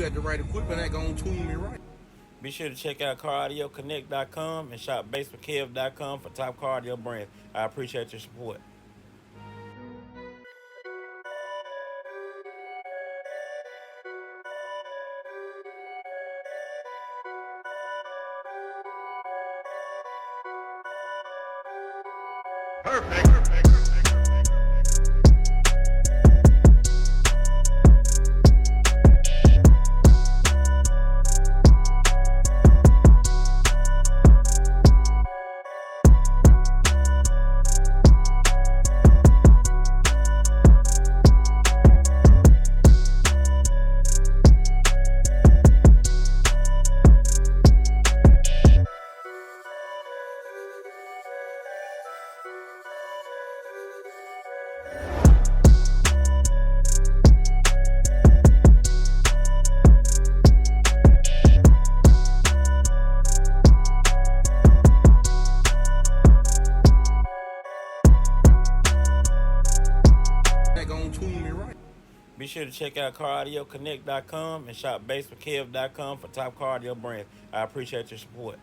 got the right equipment, that gonna tune me right. Be sure to check out CarAudioConnect.com and shop BASSWITHKEV.com for top car audio brands. I appreciate your support. Perfect. Be sure to check out CarAudioConnect.com and shop BASSWITHKEV.com for top car audio brands. I appreciate your support.